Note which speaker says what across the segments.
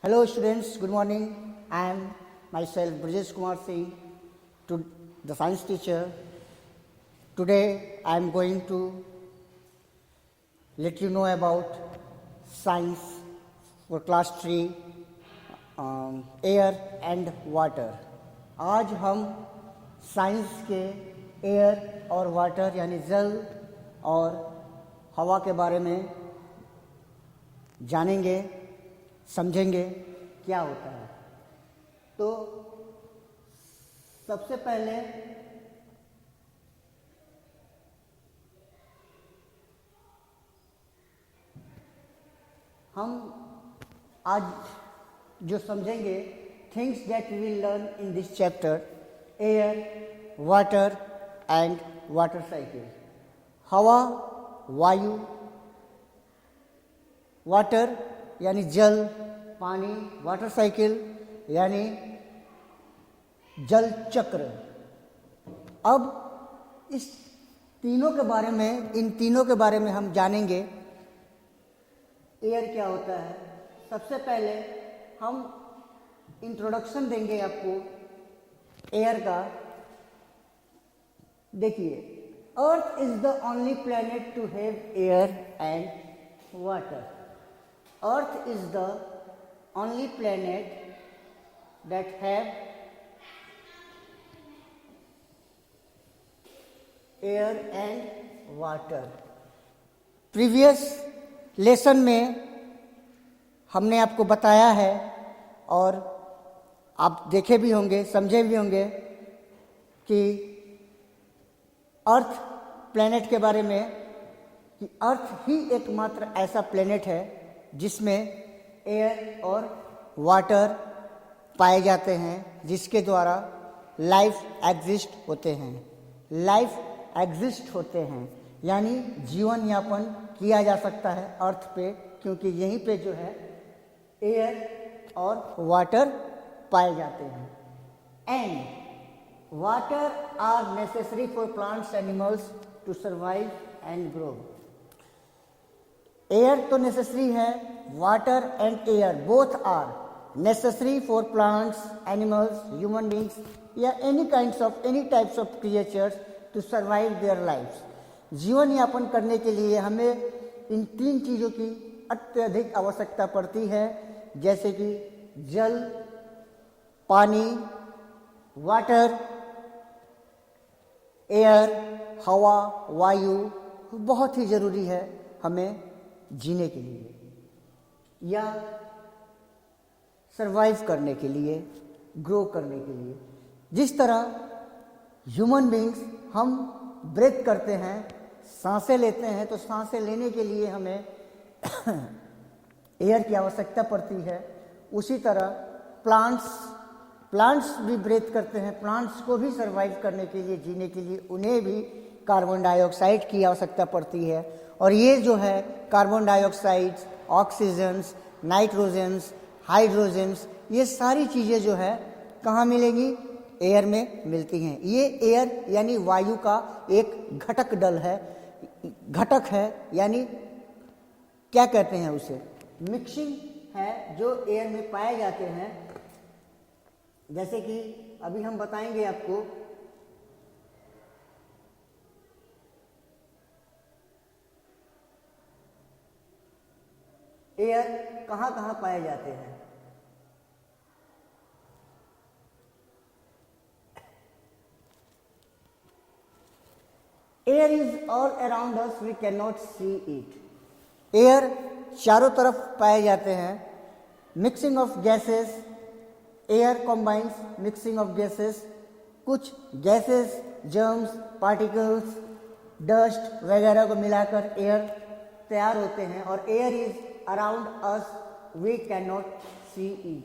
Speaker 1: Hello students, good morning. I am myself Brajesh Kumar Singh, the science teacher. Today I am going to let you know about science for class 3, air and water. आज हम science के air और water यानी जल और हवा के बारे में जानेंगे, समझेंगे क्या होता है। तो सबसे पहले हम आज जो समझेंगे things that we will learn in this chapter, air, water and water cycle. हवा, वायु, वाटर यानी जल, पानी, वाटर साइकिल यानी जल चक्र। अब इन तीनों के बारे में हम जानेंगे। एयर क्या होता है, सबसे पहले हम इंट्रोडक्शन देंगे आपको एयर का। देखिए, earth is the only planet to have air and water. Earth is the only planet that have air and water. Previous lesson में हमने आपको बताया है और आप देखे भी होंगे, समझे भी होंगे कि अर्थ प्लेनेट के बारे में कि अर्थ ही एकमात्र ऐसा प्लेनेट है जिसमें एयर और वाटर पाए जाते हैं, जिसके द्वारा लाइफ एग्जिस्ट होते हैं, यानी जीवन यापन किया जा सकता है अर्थ पे, क्योंकि यहीं पे जो है एयर और वाटर पाए जाते हैं। And water are necessary for plants animals to survive and grow. Air तो नेसेसरी है, water and air both are necessary for plants, animals, human beings या any types of creatures to survive their lifes. जीवन यापन करने के लिए हमें इन तीन चीज़ों की अत्यधिक आवश्यकता पड़ती है, जैसे कि जल, पानी, वाटर, एयर, हवा, वायु बहुत ही ज़रूरी है हमें जीने के लिए या सरवाइव करने के लिए, ग्रो करने के लिए। जिस तरह ह्यूमन बींग्स हम ब्रेथ करते हैं, सांसें लेते हैं, तो सांसें लेने के लिए हमें एयर की आवश्यकता पड़ती है। उसी तरह प्लांट्स भी ब्रेथ करते हैं। प्लांट्स को भी सरवाइव करने के लिए, जीने के लिए उन्हें भी कार्बन डाइऑक्साइड की आवश्यकता पड़ती है। और ये जो है carbon dioxides, oxygens, nitrogens, hydrogens, ये सारी चीज़ें जो है कहाँ मिलेंगी? एयर में मिलती हैं। ये एयर यानी वायु का एक घटक है, यानी क्या कहते हैं उसे, मिक्सिंग है, जो एयर में पाए जाते हैं। जैसे कि अभी हम बताएंगे आपको, एयर कहाँ कहाँ पाए जाते हैं। Air is all around us, we can not see it. Air चारों तरफ पाए जाते हैं। Mixing of gases, air combines mixing of gases. कुछ गैसेस, जर्म्स, पार्टिकल्स, डस्ट वगैरह को मिलाकर एयर तैयार होते हैं। और air is around us, we cannot see it.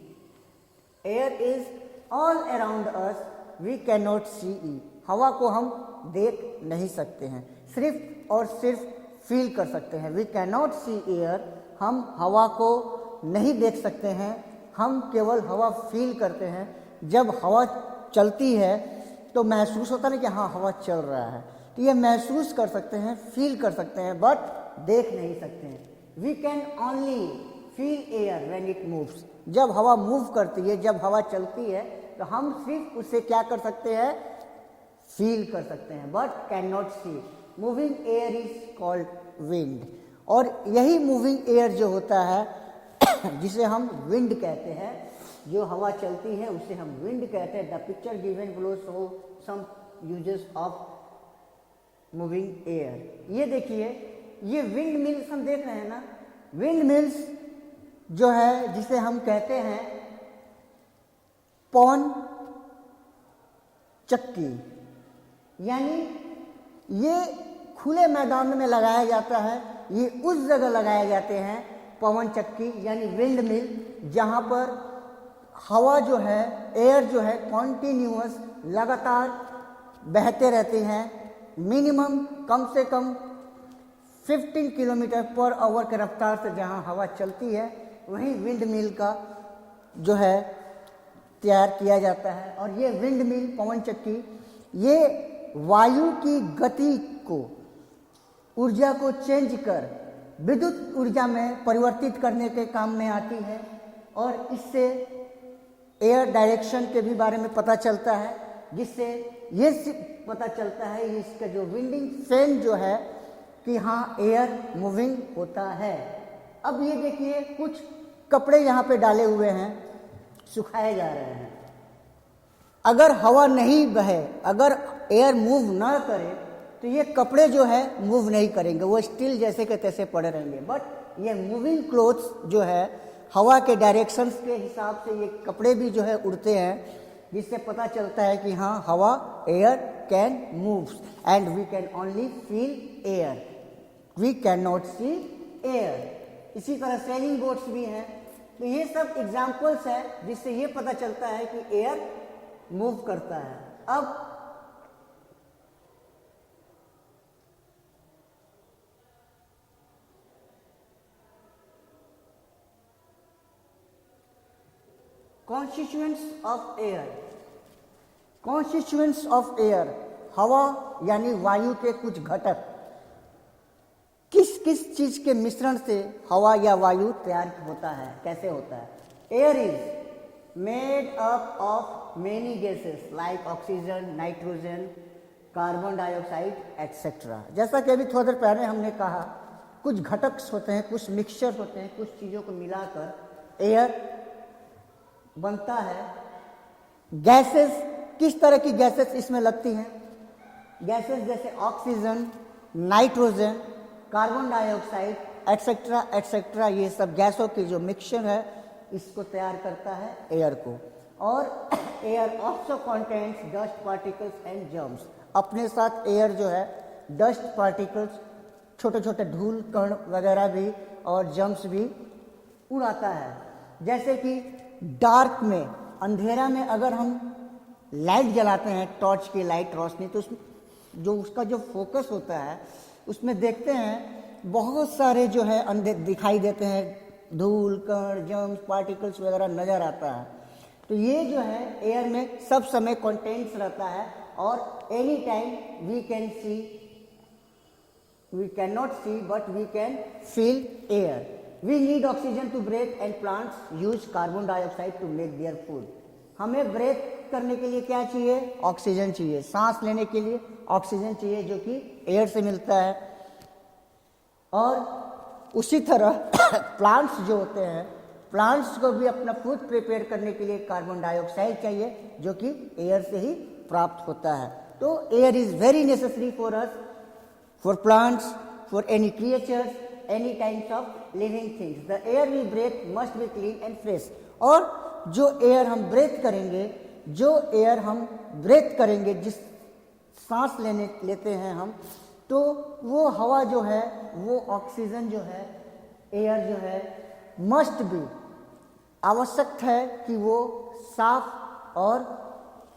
Speaker 1: Air is all around us, we cannot see it. हवा को हम देख नहीं सकते हैं, सिर्फ और सिर्फ फील कर सकते हैं। We cannot see air, हम हवा को नहीं देख सकते हैं, हम केवल हवा फील करते हैं। जब हवा चलती है तो महसूस होता है कि हाँ हवा चल रहा है, तो ये महसूस कर सकते हैं, फील कर सकते हैं, बट देख नहीं सकते हैं। We can only feel air when it moves. जब हवा मूव करती है, जब हवा चलती है, तो हम सिर्फ उसे क्या कर सकते हैं, फील कर सकते हैं, but can not see. Moving air is called wind. और यही मूविंग एयर जो होता है जिसे हम विंड कहते हैं, जो हवा चलती है उसे हम विंड कहते हैं। The picture given below show some uses of moving air. ये देखिए, ये विंड मिल्स हम देख रहे हैं ना, विंड मिल्स जो है जिसे हम कहते हैं पवन चक्की, यानी ये खुले मैदान में लगाया जाता है। ये उस जगह लगाए जाते हैं पवन चक्की यानी विंड मिल, जहाँ पर हवा जो है, एयर जो है कॉन्टिन्यूअस लगातार बहते रहते हैं। मिनिमम कम से कम 15 किलोमीटर पर आवर के रफ्तार से जहाँ हवा चलती है, वहीं विंड मिल का जो है तैयार किया जाता है। और ये विंड मिल, पवन चक्की, ये वायु की गति को, ऊर्जा को चेंज कर विद्युत ऊर्जा में परिवर्तित करने के काम में आती है। और इससे एयर डायरेक्शन के भी बारे में पता चलता है, जिससे ये पता चलता है इसका जो विंडिंग फैन जो है कि हाँ एयर मूविंग होता है। अब ये देखिए, कुछ कपड़े यहाँ पे डाले हुए हैं, सुखाए जा रहे हैं। अगर हवा नहीं बहे, अगर एयर मूव ना करे, तो ये कपड़े जो है मूव नहीं करेंगे, वो स्टिल जैसे के तैसे पड़े रहेंगे। बट ये मूविंग क्लोथ्स जो है, हवा के डायरेक्शंस के हिसाब से ये कपड़े भी जो है उड़ते हैं, जिससे पता चलता है कि हाँ हवा, air can move and we can only feel air, we can not see air. इसी तरह सेलिंग बोट्स भी हैं। तो ये सब एग्जाम्पल्स हैं जिससे ये पता चलता है कि एयर मूव करता है। अब constituents of air, constituents of air, हवा यानी वायु के कुछ घटक, किस किस चीज के मिश्रण से हवा या वायु तैयार होता है, कैसे होता है। Air is made up of many gases like oxygen, nitrogen, carbon dioxide etcetera. जैसा कि अभी थोड़ी देर पहले हमने कहा, कुछ घटक होते हैं, कुछ मिक्सचर होते हैं, कुछ चीज़ों को मिलाकर एयर बनता है। गैसेस, किस तरह की गैसेस इसमें लगती हैं, गैसेस जैसे oxygen, nitrogen, carbon dioxide etcetera etcetera, ये सब गैसों की जो मिक्सचर है इसको तैयार करता है एयर को। और air also contains dust particles and germs. अपने साथ एयर जो है डस्ट पार्टिकल्स, छोटे छोटे धूल कण वगैरह भी और जर्म्स भी उड़ाता है। जैसे कि डार्क में, अंधेरा में अगर हम लाइट जलाते हैं, टॉर्च की लाइट रोशनी, तो जो उसका जो फोकस होता है उसमें देखते हैं बहुत सारे जो है अंधे दिखाई देते हैं, धूल कण, जर्म्स, पार्टिकल्स वगैरह नज़र आता है। तो ये जो है एयर में सब समय कंटेंट्स रहता है। और any time we can see, we can not see but we can feel air. We need oxygen to breathe and plants use carbon dioxide to make their food. हमें ब्रेथ करने के लिए क्या चाहिए, ऑक्सीजन चाहिए। सांस लेने के लिए ऑक्सीजन चाहिए जो कि एयर से मिलता है। और उसी तरह प्लांट्स जो होते हैं, प्लांट्स को भी अपना फूड प्रिपेयर करने के लिए कार्बन डाइऑक्साइड चाहिए जो कि एयर से ही प्राप्त होता है। तो air is very necessary for us, for plants, for any creatures, any types of living things. The air we breathe must be clean and fresh. और जो एयर हम ब्रेथ करेंगे, जो एयर हम ब्रेथ करेंगे, जिस सांस लेते हैं हम, तो वो हवा जो है, वो ऑक्सीजन जो है, एयर जो है, मस्ट बी, आवश्यक है कि वो साफ और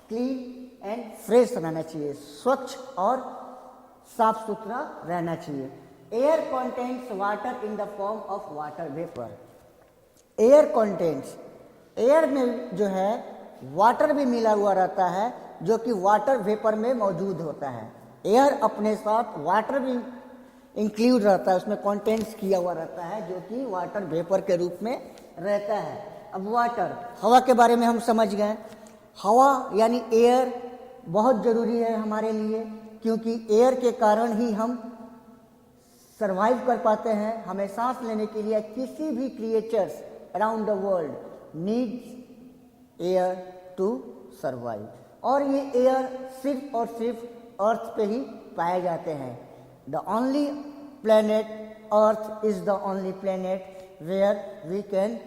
Speaker 1: क्लीन एंड फ्रेश रहना चाहिए, स्वच्छ और साफ सुथरा रहना चाहिए। Air contains water in the form of water vapour. Air contains, air में जो है वाटर भी मिला हुआ रहता है जो कि वाटर वेपर में मौजूद होता है। एयर अपने साथ वाटर भी इंक्लूड रहता है, उसमें कंटेंट्स किया हुआ रहता है, जो कि वाटर वेपर के रूप में रहता है। अब वाटर, हवा के बारे में हम समझ गए। हवा यानी एयर बहुत ज़रूरी है हमारे लिए, क्योंकि एयर के कारण ही हम सरवाइव कर पाते हैं। हमें सांस लेने के लिए किसी भी creatures around the world needs air to survive. और ये एयर सिर्फ और सिर्फ अर्थ पे ही पाए जाते हैं। The only planet earth is the only planet where we can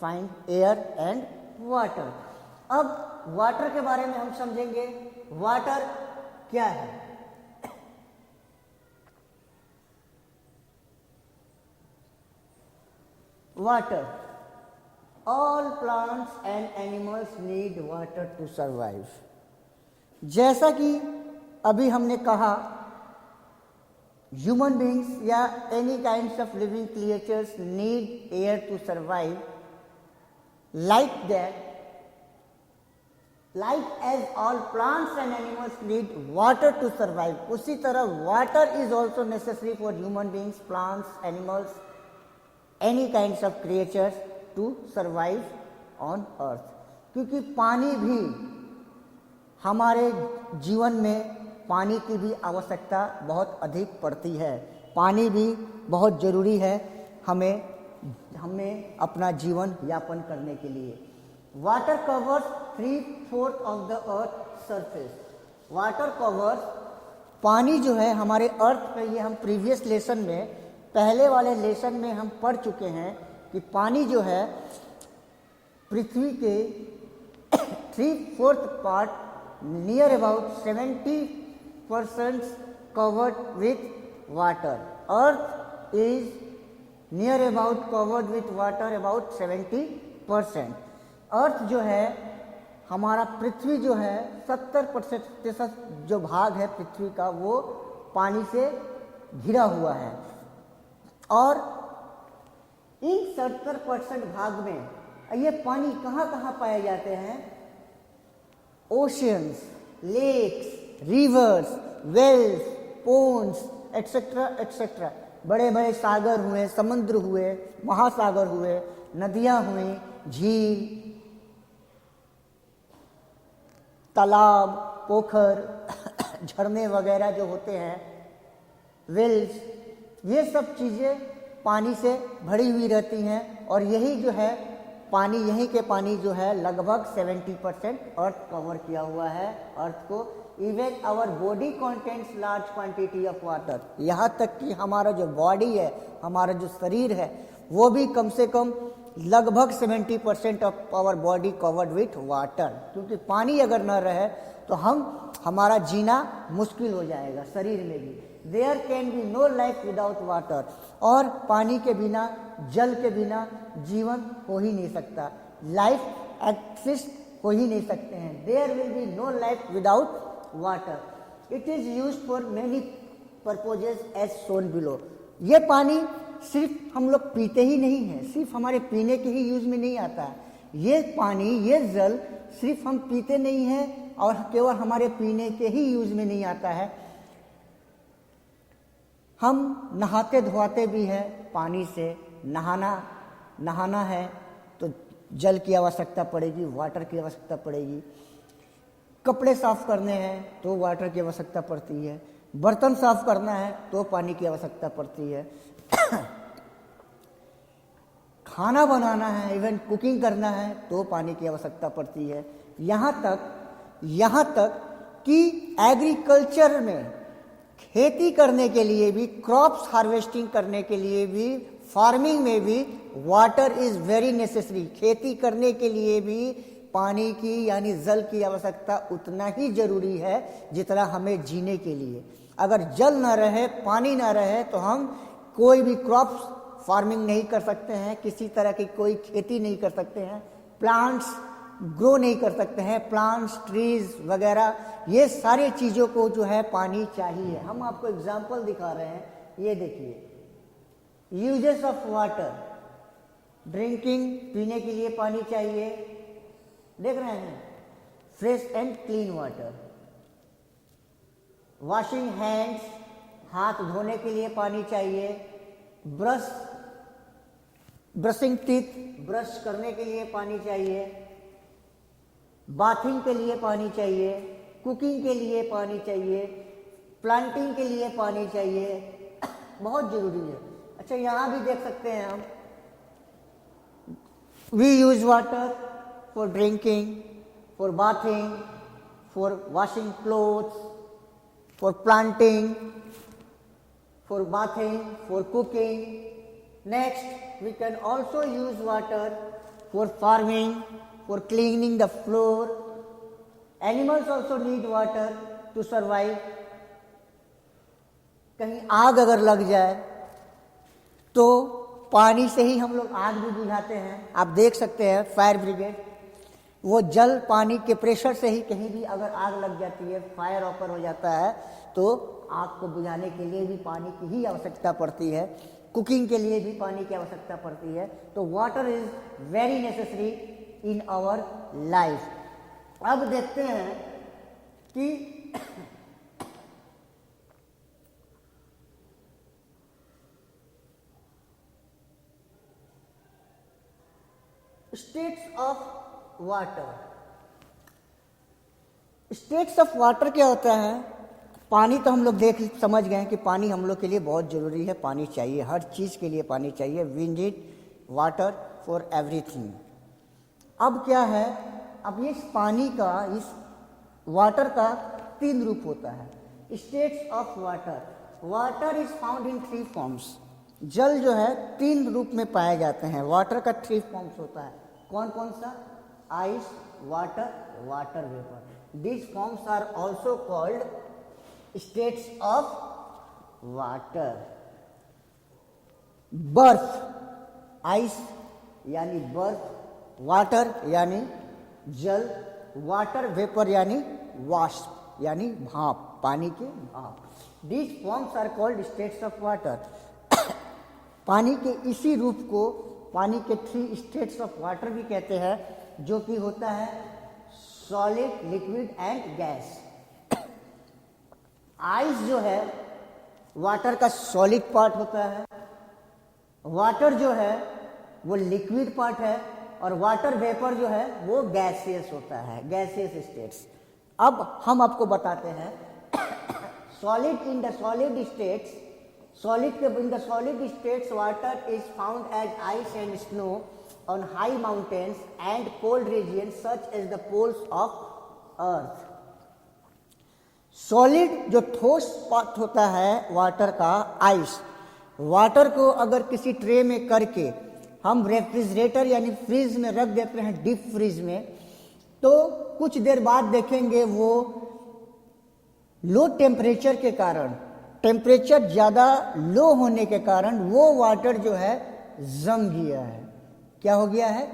Speaker 1: find air and water. अब वाटर के बारे में हम समझेंगे। वाटर क्या है? Water, all plants and animals need water to survive. जैसा कि अभी हमने कहा, ह्यूमन बींग्स या any kinds of living creatures need air to survive. Like that, like as all plants and animals need water to survive, उसी तरह water is also necessary for human beings, plants, animals, any kinds of creatures to survive on earth. क्योंकि पानी भी, हमारे जीवन में पानी की भी आवश्यकता बहुत अधिक पड़ती है। पानी भी बहुत ज़रूरी है हमें अपना जीवन यापन करने के लिए। Water covers 3/4 of the earth surface. Water covers, पानी जो है हमारे अर्थ पे, ये हम प्रीवियस लेसन में, पहले वाले लेसन में हम पढ़ चुके हैं कि पानी जो है पृथ्वी के 3/4 part, near about 70% covered with water. Earth is near about covered with water about 70%। अर्थ जो है हमारा, पृथ्वी जो है 70% जो भाग है पृथ्वी का, वो पानी से घिरा हुआ है। और इन 70% भाग में ये पानी कहाँ कहाँ पाए जाते हैं? Oceans, lakes, rivers, wells, ponds, etcetera etcetera. बड़े बड़े सागर हुए, समुद्र हुए, महासागर हुए, नदियाँ हुई, झील, तालाब, पोखर, झरने वगैरह जो होते हैं, वेल्स, ये सब चीज़ें पानी से भरी हुई रहती हैं। और यही जो है पानी, यहीं के पानी जो है लगभग 70% अर्थ कवर किया हुआ है अर्थ को। Even our body contents large quantity of water. यहाँ तक कि हमारा जो बॉडी है, हमारा जो शरीर है, वो भी कम से कम लगभग 70% of our body covered with water. क्योंकि पानी अगर न रहे तो हमारा जीना मुश्किल हो जाएगा शरीर में भी। There can be no life without water. और पानी के बिना, जल के बिना जीवन हो ही नहीं सकता, लाइफ एक्सिस्ट हो ही नहीं सकते हैं। There will be no life without water. It is used for many purposes as shown below. ये पानी सिर्फ हम लोग पीते ही नहीं हैं, सिर्फ हमारे पीने के ही यूज में नहीं आता है। ये पानी, ये जल सिर्फ हम पीते नहीं हैं और केवल हमारे पीने के ही यूज में नहीं आता है, हम नहाते धोते भी हैं पानी से। नहाना है तो जल की आवश्यकता पड़ेगी, वाटर की आवश्यकता पड़ेगी। कपड़े साफ करने हैं तो वाटर की आवश्यकता पड़ती है। बर्तन साफ करना है तो पानी की आवश्यकता पड़ती है। खाना बनाना है, इवन कुकिंग करना है तो पानी की आवश्यकता पड़ती है। यहाँ तक कि एग्रीकल्चर में, खेती करने के लिए भी, क्रॉप्स हार्वेस्टिंग करने के लिए भी, फार्मिंग में भी वाटर इज वेरी नेसेसरी। खेती करने के लिए भी पानी की यानी जल की आवश्यकता उतना ही जरूरी है जितना हमें जीने के लिए। अगर जल ना रहे, पानी ना रहे तो हम कोई भी क्रॉप्स फार्मिंग नहीं कर सकते हैं, किसी तरह की कोई खेती नहीं कर सकते हैं, प्लांट्स ग्रो नहीं कर सकते हैं, प्लांट्स, ट्रीज वगैरह, ये सारी चीज़ों को जो है पानी चाहिए। हम आपको एग्जाम्पल दिखा रहे हैं, ये देखिए, यूजेस ऑफ वाटर। ड्रिंकिंग, पीने के लिए पानी चाहिए, देख रहे हैं, fresh and clean water. Washing hands, हाथ धोने के लिए पानी चाहिए, ब्रशिंग टीथ, ब्रश करने के लिए पानी चाहिए, बाथिंग के लिए पानी चाहिए, कुकिंग के लिए पानी चाहिए, प्लांटिंग के लिए पानी चाहिए, बहुत जरूरी है। अच्छा, यहाँ भी देख सकते हैं हम, we use water for drinking, for bathing, for washing clothes, for planting, for bathing, for cooking. Next, we can also use water for farming, for cleaning the floor. Animals also need water to survive. कहीं आग अगर लग जाए तो पानी से ही हम लोग आग भी बुझाते हैं। आप देख सकते हैं फायर ब्रिगेड, वो जल पानी के प्रेशर से ही कहीं भी अगर आग लग जाती है, फायर ऑकर हो जाता है, तो आग को बुझाने के लिए भी पानी की ही आवश्यकता पड़ती है। कुकिंग के लिए भी पानी की आवश्यकता पड़ती है। तो water is very necessary in our life. अब देखते हैं कि states of water. States of water क्या होता है? पानी तो हम लोग समझ गए हैं कि पानी हम लोग के लिए बहुत ज़रूरी है, पानी चाहिए, हर चीज़ के लिए पानी चाहिए। We need water for everything. अब क्या है, अब इस पानी का, इस वाटर का 3 रूप होता है। States of water. Water is found in 3 forms. जल जो है 3 रूप में पाए जाते हैं। वाटर का 3 फॉर्म्स होता है। कौन कौन सा? Ice, water, water vapour. This forms are also called states of water. बर्फ, आइस यानी बर्फ, वाटर यानी जल, वाटर वेपर यानी वाष्प यानी भाप, पानी के भाप। These forms are called states of water. पानी के इसी रूप को पानी के 3 स्टेट्स ऑफ वाटर भी कहते हैं, जो कि होता है solid, liquid and gas. Ice जो है वाटर का सॉलिड पार्ट होता है, वाटर जो है वो लिक्विड पार्ट है, और वाटर वेपर जो है वो गैसियस होता है, गैसियस स्टेट्स। अब हम आपको बताते हैं solid in the solid states. Solid के in the solid states water is found as ice and snow on high mountains and cold region such as the poles of earth. Solid जो ठोस part होता है water का, ice, water को अगर किसी tray में करके हम रेफ्रिजरेटर यानी फ्रीज में रख देते हैं, डीप फ्रीज में, तो कुछ देर बाद देखेंगे वो लो टेम्परेचर के कारण, टेम्परेचर ज़्यादा लो होने के कारण वो वाटर जो है जम गया है। क्या हो गया है?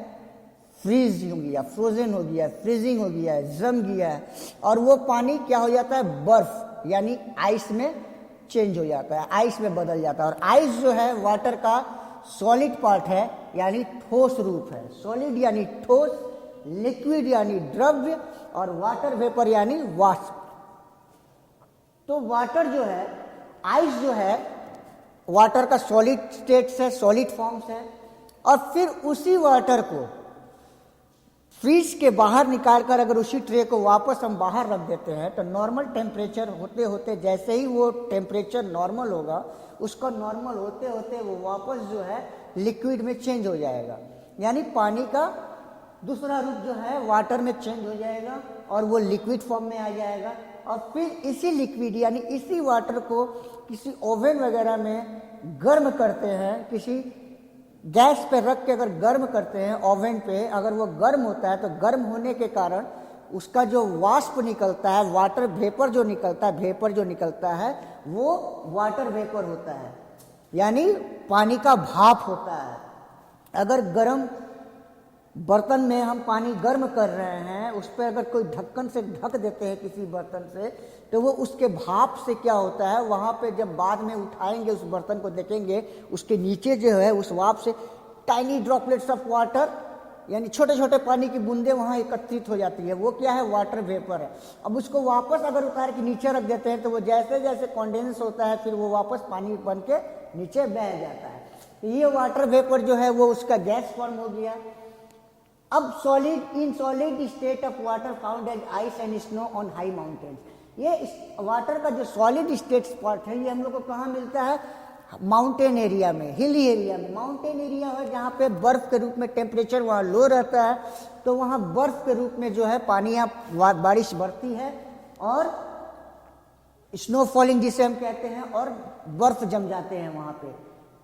Speaker 1: फ्रीज हो गया, फ्रोजन हो गया, फ्रीजिंग हो गया है, जम गया है, और वो पानी क्या हो जाता है? बर्फ यानी आइस में चेंज हो जाता है, आइस में बदल जाता है। और आइस जो है वाटर का सॉलिड पार्ट है, यानी ठोस रूप है। सॉलिड यानी ठोस, लिक्विड यानी द्रव्य, और वाटर वेपर यानी वाष्प। तो वाटर जो है, आइस जो है वाटर का सॉलिड स्टेट्स है, सॉलिड फॉर्म्स है, और फिर उसी वाटर को फ्रीज के बाहर निकालकर अगर उसी ट्रे को वापस हम बाहर रख देते हैं, तो नॉर्मल टेम्परेचर होते होते, जैसे ही वो टेम्परेचर नॉर्मल होगा, उसका नॉर्मल होते होते वो वापस जो है लिक्विड में चेंज हो जाएगा। यानी पानी का दूसरा रूप जो है वाटर में चेंज हो जाएगा और वो लिक्विड फॉर्म में आ जाएगा। और फिर इसी लिक्विड यानी इसी वाटर को किसी ओवन वगैरह में गर्म करते हैं, किसी गैस पे रख के अगर गर्म करते हैं ओवन पे, अगर वो गर्म होता है तो गर्म होने के कारण उसका जो वाष्प निकलता है, वाटर वेपर जो निकलता है, वेपर जो निकलता है वो वाटर वेपर होता है, यानी पानी का भाप होता है। अगर गर्म बर्तन में हम पानी गर्म कर रहे हैं, उस पर अगर कोई ढक्कन से ढक देते हैं किसी बर्तन से, तो वो उसके भाप से क्या होता है, वहाँ पे जब बाद में उठाएंगे उस बर्तन को देखेंगे, उसके नीचे जो है उस भाप से टाइनी ड्रॉपलेट्स ऑफ वाटर यानी छोटे छोटे पानी की बूंदे वहाँ एकत्रित हो जाती है, वो क्या है, वाटर वेपर है। अब उसको वापस अगर उतार के नीचे रख देते हैं तो वो जैसे जैसे कॉन्डेंस होता है फिर वो वापस पानी बन के नीचे बह जाता है। तो ये वाटर वेपर जो है वो उसका गैस फॉर्म हो गया। अब solid state of water found as ice and snow on high mountains. ये वाटर का जो सॉलिड स्टेट स्पॉट है ये हम लोग को कहाँ मिलता है, माउंटेन एरिया में, हिली एरिया में। माउंटेन एरिया है जहाँ पे बर्फ के रूप में टेम्परेचर वहाँ लो रहता है, तो वहाँ बर्फ के रूप में जो है पानी यहाँ बारिश बरती है और स्नो फॉलिंग जिसे हम कहते हैं, और बर्फ जम जाते हैं वहाँ पे।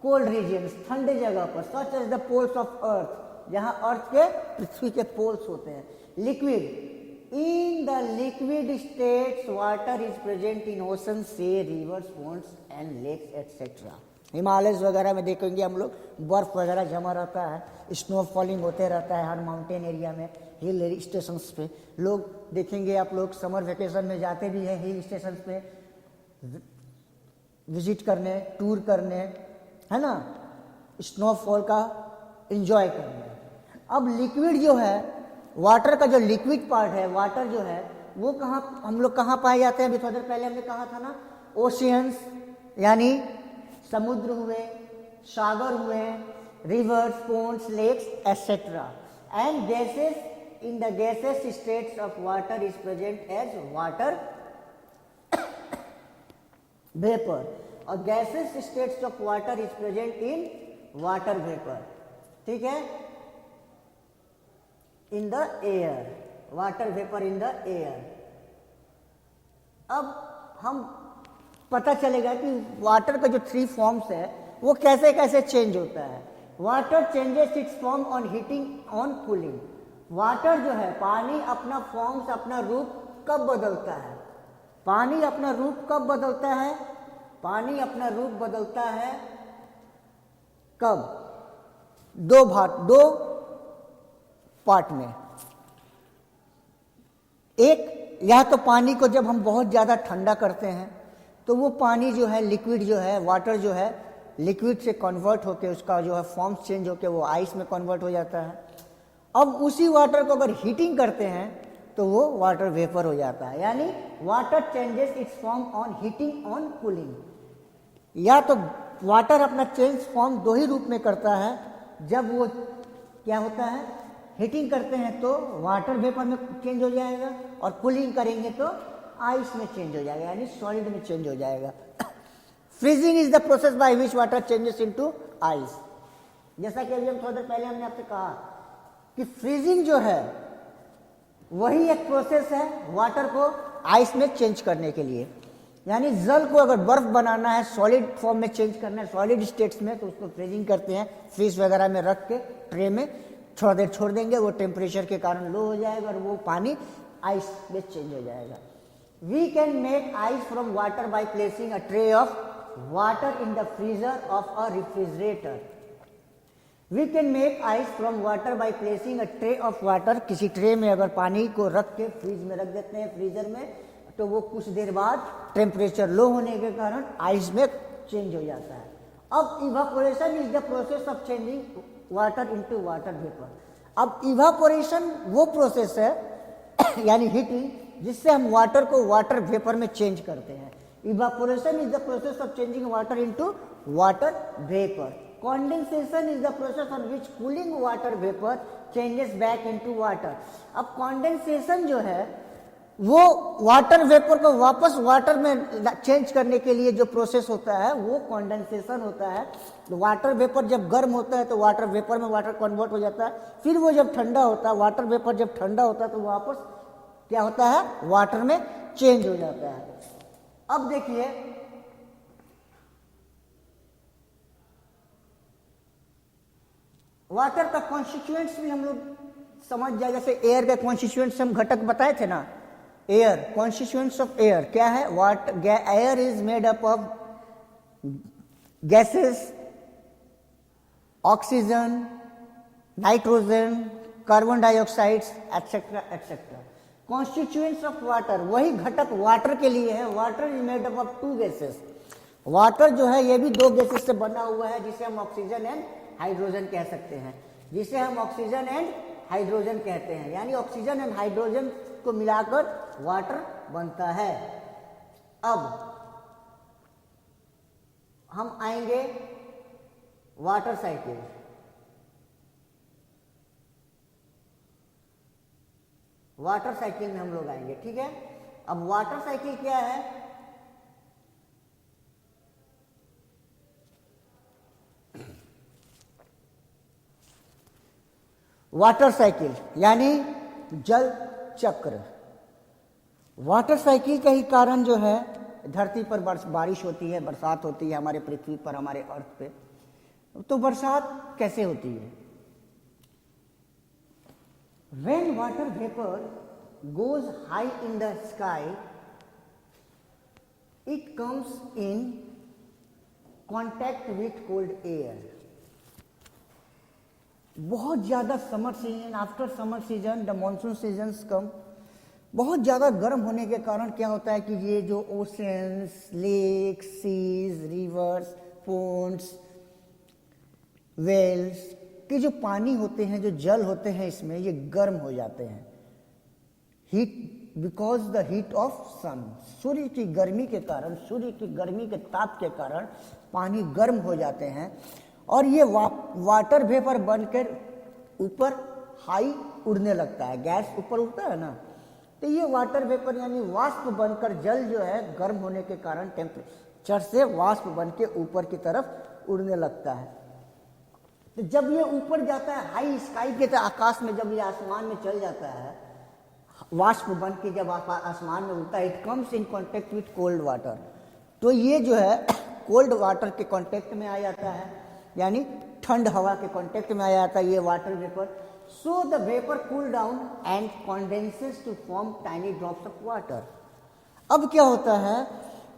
Speaker 1: कोल्ड रीजन्स, ठंडे जगह पर, such as the poles of earth, जहाँ अर्थ के, पृथ्वी के पोल्स होते हैं। Liquid, in the liquid states water is present in ocean, sea, rivers, ponds and lakes etcetera. Himalayas वगैरह में देखेंगे हम लोग बर्फ वगैरह जमा रहता है, स्नो फॉलिंग होते रहता है हर माउंटेन एरिया में, हिल स्टेशंस पे। लोग देखेंगे, आप लोग समर वेकेशन में जाते भी हैं हिल स्टेशन पे विजिट करने, टूर करने, है ना, स्नोफॉल का एंजॉय करने। अब लिक्विड जो है, वाटर का जो लिक्विड पार्ट है, वाटर जो है वो कहाँ, हम लोग कहाँ पाए जाते हैं, अभी थोड़ी देर पहले हमने कहा था ना, ओशियंस यानी समुद्र हुए, सागर हुए, rivers, ponds, lakes etcetera. And gases, in the gases states of water is present as water vapour, और gases states of water is present in water vapour. ठीक है, in the air, water vapour in the air. अब हम पता चलेगा कि water का जो 3 फॉर्म्स है वो कैसे कैसे चेंज होता है। Water changes it's form on heating, on cooling. Water जो है, पानी अपना फॉर्म्स, अपना रूप कब बदलता है, पानी अपना रूप कब बदलता है, पानी अपना रूप बदलता है कब, 2 पार्ट में। एक, या तो पानी को जब हम बहुत ज़्यादा ठंडा करते हैं तो वो पानी जो है, लिक्विड जो है, वाटर जो है, लिक्विड से कन्वर्ट होके उसका जो है फॉर्म चेंज होके वो आइस में कन्वर्ट हो जाता है। अब उसी वाटर को अगर हीटिंग करते हैं तो वो वाटर वेपर हो जाता है। यानी water changes it's form on heating, on cooling. या तो वाटर अपना चेंज फॉर्म 2 ही रूप में करता है, जब वो क्या होता है, हीटिंग करते हैं तो वाटर वेपर में चेंज हो जाएगा, और कूलिंग करेंगे तो आइस में चेंज हो जाएगा, यानी सॉलिड में चेंज हो जाएगा। Freezing is the process by which water changes into ice. जैसा कि अभी हम थोड़ी देर पहले हमने आपसे कहा कि फ्रीजिंग जो है वही एक प्रोसेस है वाटर को आइस में चेंज करने के लिए। यानी जल को अगर बर्फ बनाना है, सॉलिड फॉर्म में चेंज करना है, सॉलिड स्टेट्स में, तो उसको फ्रीजिंग करते हैं, फ्रीज वगैरह में रख के ट्रे में थोड़ा देर छोड़ देंगे, वो टेम्परेचर के कारण लो हो जाएगा और वो पानी आइस में चेंज हो जाएगा। We can make ice from water by placing a tray of water in the freezer of a refrigerator. We can make ice from water by placing a tray of water. किसी tray में अगर पानी को रख के freeze में रख देते हैं, फ्रीजर में, तो वो कुछ देर बाद टेम्परेचर लो होने के कारण आइस में चेंज हो जाता है। अब evaporation is the process of changing water into water vapour. अब इवापोरेशन वो प्रोसेस है यानी हीटिंग, जिससे हम वाटर को वाटर वेपर में चेंज करते हैं। Evaporation is the process of changing water into water vapour. Condensation is the process on which cooling water vapour changes back into water. अब कंडेंसेशन जो है वो वाटर वेपर को वापस वाटर में चेंज करने के लिए जो प्रोसेस होता है वो कंडेंसेशन होता है। तो वाटर वेपर जब गर्म होता है तो वाटर वेपर में वाटर कन्वर्ट हो जाता है, फिर वो जब ठंडा होता है, वाटर वेपर जब ठंडा होता है तो वापस क्या होता है, वाटर में चेंज हो जाता है। अब देखिए वाटर का कॉन्स्टिट्यूएंट्स भी हम लोग समझ जाए। जैसे एयर के कॉन्स्टिट्यूएंट्स हम घटक बताए थे ना, एयर, कॉन्स्टिट्यूएंट्स ऑफ एयर क्या है, air is made up of gases, oxygen, nitrogen, carbon dioxides etcetera etcetera. Constituents of water, वही घटक वाटर के लिए है। Water is made up of 2 gases. Water जो है ये भी 2 गैसेस से बना हुआ है, जिसे हम ऑक्सीजन एंड हाइड्रोजन कह सकते हैं, जिसे हम ऑक्सीजन एंड हाइड्रोजन कहते हैं, यानी ऑक्सीजन एंड हाइड्रोजन को मिलाकर वाटर बनता है। अब हम आएंगे वाटर साइकिल। वाटर साइकिल में हम लोग आएंगे, ठीक है। अब वाटर साइकिल क्या है? वाटर साइकिल यानी जल चक्र। वाटर साइकिल का ही कारण जो है धरती पर बारिश होती है, बरसात होती है हमारे पृथ्वी पर, हमारे अर्थ पे। तो बरसात कैसे होती है? When water vapor goes high in the sky, it comes in contact with cold air. बहुत ज़्यादा summer season, after summer season the monsoon seasons come, बहुत ज़्यादा गर्म होने के कारण क्या होता है कि ये जो oceans, lakes, seas, rivers, ponds, wells के जो पानी होते हैं, जो जल होते हैं, इसमें ये गर्म हो जाते हैं। Heat, because the heat of sun, सूर्य की गर्मी के कारण, सूर्य की गर्मी के ताप के कारण पानी गर्म हो जाते हैं और ये वाटर वेपर बनकर ऊपर हाई उड़ने लगता है। गैस ऊपर उड़ता है ना, तो ये वाटर वेपर यानी वाष्प बनकर जल जो है गर्म होने के कारण टेम्परेचर से वाष्प बन के ऊपर की तरफ उड़ने लगता है। तो जब ये ऊपर जाता है हाई स्काई के, तो आकाश में जब ये आसमान में चल जाता है, वाष्प बन के जब आसमान में उड़ता है, it comes in contact with cold water. तो ये जो है कोल्ड वाटर के कांटेक्ट में आ जाता है, यानी ठंड हवा के कांटेक्ट में आ जाता है ये water vapour. So the vapour cool down and condenses to form tiny drops of water. अब क्या होता है,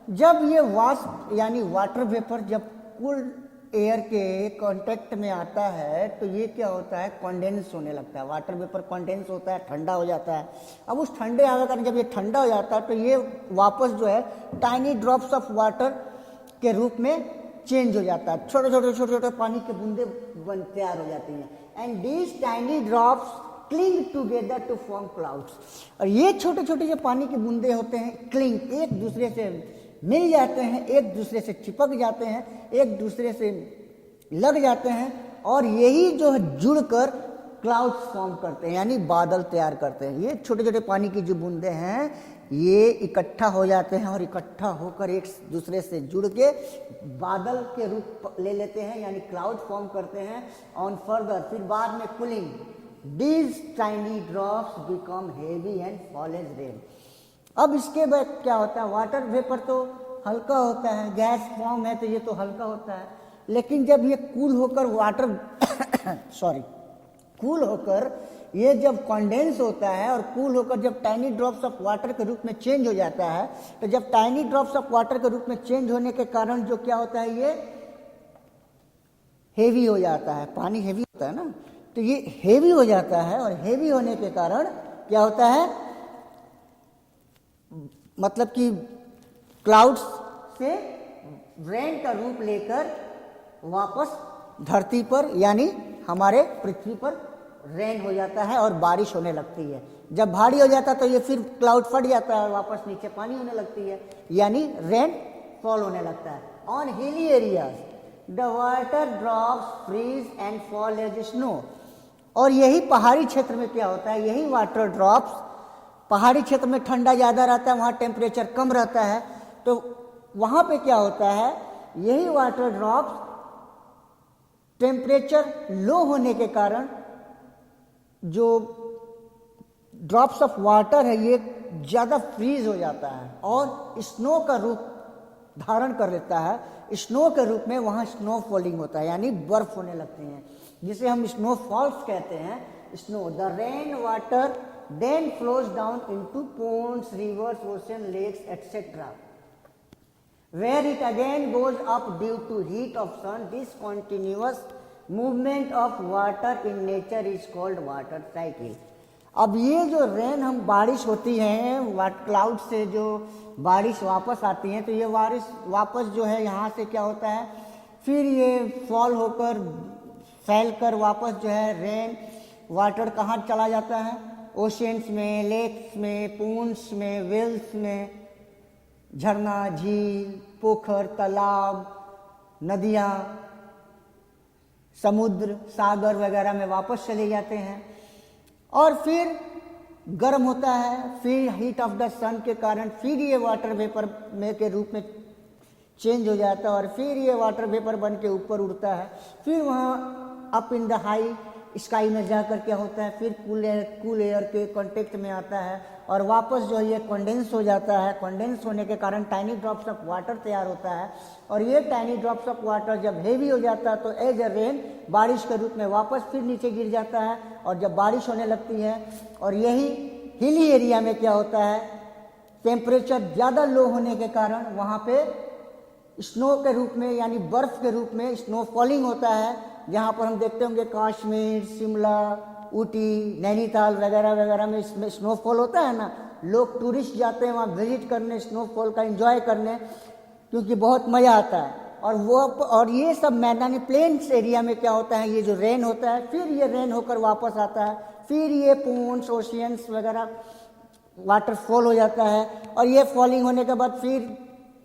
Speaker 1: जब ये वाष्प यानी वाटर वेपर जब कूल एयर के कांटेक्ट में आता है, तो ये क्या होता है, कंडेंस होने लगता है। वाटर वेपर कंडेंस होता है, ठंडा हो जाता है। अब उस ठंडे हवा का जब ये ठंडा हो जाता है, तो ये वापस जो है टाइनी ड्रॉप्स ऑफ वाटर के रूप में चेंज हो जाता है। छोटे छोटे छोटे छोटे पानी के बूंदे तैयार हो जाती हैं। And these tiny drops cling together to form clouds. और ये छोटे छोटे जो पानी के बूंदे होते हैं, क्लिंग, एक दूसरे से मिल जाते हैं, एक दूसरे से चिपक जाते हैं, एक दूसरे से लग जाते हैं, और यही जो है जुड़कर क्लाउड्स फॉर्म करते हैं, यानी बादल तैयार करते हैं। ये छोटे छोटे पानी की जो बूंदे हैं, ये इकट्ठा हो जाते हैं और इकट्ठा होकर एक दूसरे से जुड़ के बादल के रूप ले लेते हैं, यानी क्लाउड फॉर्म करते हैं। ऑन फर्दर, फिर बाद में cooling, these tiny drops become heavy and fall as rain. अब इसके बाद क्या होता है, वाटर वेपर तो हल्का होता है, गैस फॉर्म है तो ये तो हल्का होता है, लेकिन जब ये कूल होकर वाटर कूल होकर ये जब कंडेंस होता है और कूल होकर जब टाइनी ड्रॉप्स ऑफ वाटर के रूप में चेंज हो जाता है, तो जब टाइनी ड्रॉप्स ऑफ वाटर के रूप में चेंज होने के कारण जो क्या होता है, ये हेवी हो जाता है। पानी हेवी होता है ना, तो ये हेवी हो जाता है, और हेवी होने के कारण क्या होता है, मतलब कि क्लाउड्स से रेन का रूप लेकर वापस धरती पर यानी हमारे पृथ्वी पर रेन हो जाता है और बारिश होने लगती है। जब भारी हो जाता है तो ये फिर क्लाउड फट जाता है और वापस नीचे पानी होने लगती है, यानी रेन फॉल होने लगता है। On hilly areas the water drops freeze and fall as snow. और यही पहाड़ी क्षेत्र में क्या होता है, यही वाटर ड्रॉप्स, पहाड़ी क्षेत्र में ठंडा ज़्यादा रहता है, वहाँ टेम्परेचर कम रहता है, तो वहाँ पे क्या होता है, यही वाटर ड्रॉप्स टेम्परेचर लो होने के कारण जो ड्रॉप्स ऑफ वाटर है ये ज़्यादा फ्रीज हो जाता है और स्नो का रूप धारण कर लेता है। स्नो के रूप में वहाँ स्नो फॉलिंग होता है, यानी बर्फ होने लगती है, जिसे हम स्नो फॉल्स कहते हैं। Snow, the rain water then flows down into ponds, rivers, ocean, lakes, etc., where it again goes up due to heat of sun. This continuous movement of water in nature is called water cycle. अब ये जो rain हम बारिश होती है, cloud से जो बारिश वापस आती है, तो ये बारिश वापस जो है यहाँ से क्या होता है, फिर ये फॉल होकर फैल कर वापस जो है रेन वाटर कहाँ चला जाता है? ओशियंस में, लेक्स में, पूल्स में, वेल्स में, झरना, झील, पोखर, तालाब, नदियाँ, समुद्र, सागर वगैरह में वापस चले जाते हैं। और फिर गर्म होता है, फिर हीट ऑफ द सन के कारण फिर ये वाटर वेपर में के रूप में चेंज हो जाता है और फिर ये वाटर वेपर बन के ऊपर उड़ता है। फिर वहाँ up in the high sky में जाकर क्या होता है, फिर कूल एयर के कांटेक्ट में आता है और वापस जो ये कंडेंस हो जाता है। कंडेंस होने के कारण टाइनी ड्रॉप्स ऑफ वाटर तैयार होता है और ये टाइनी ड्रॉप्स ऑफ वाटर जब हेवी हो जाता है तो एज अ रेन बारिश के रूप में वापस फिर नीचे गिर जाता है। और जब बारिश होने लगती है और यही हिली एरिया में क्या होता है, टेम्परेचर ज़्यादा लो होने के कारण वहाँ पे स्नो के रूप में यानी बर्फ के रूप में स्नो फॉलिंग होता है, जहाँ पर हम देखते होंगे कश्मीर, शिमला, ऊटी, नैनीताल वगैरह वगैरह में इसमें स्नोफॉल होता है ना। लोग टूरिस्ट जाते हैं वहाँ विजिट करने, स्नोफॉल का एंजॉय करने, क्योंकि बहुत मज़ा आता है। और ये सब मैदानी प्लेन्स एरिया में क्या होता है, ये जो रेन होता है फिर ये रेन होकर वापस आता है, फिर ये पूल्स, ओशियंस वगैरह वाटरफॉल हो जाता है और ये फॉलिंग होने के बाद फिर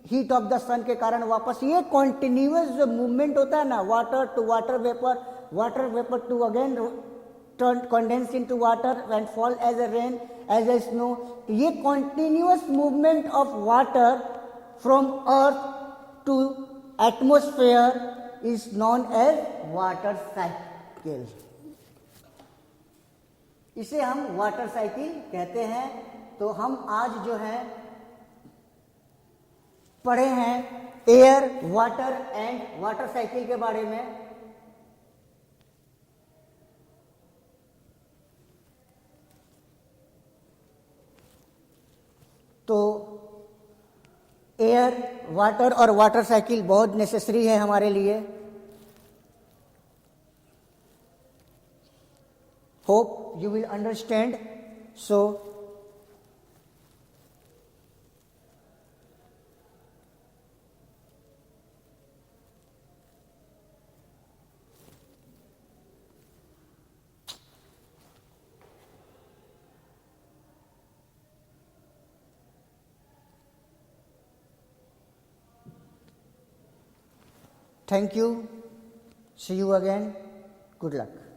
Speaker 1: हीट ऑफ द सन के कारण वापस ये कॉन्टिन्यूअस जो मूवमेंट होता है ना, water to water vapour to again turn condense into water and fall as a rain as a snow. ये continuous movement of water from earth to atmosphere is known as water cycle. इसे हम water cycle कहते हैं। तो हम आज जो है पढ़े हैं air, water and water cycle के बारे में। तो एयर, वाटर और वाटर साइकिल बहुत नेसेसरी है हमारे लिए। Hope you will understand. So thank you. See you again. Good luck.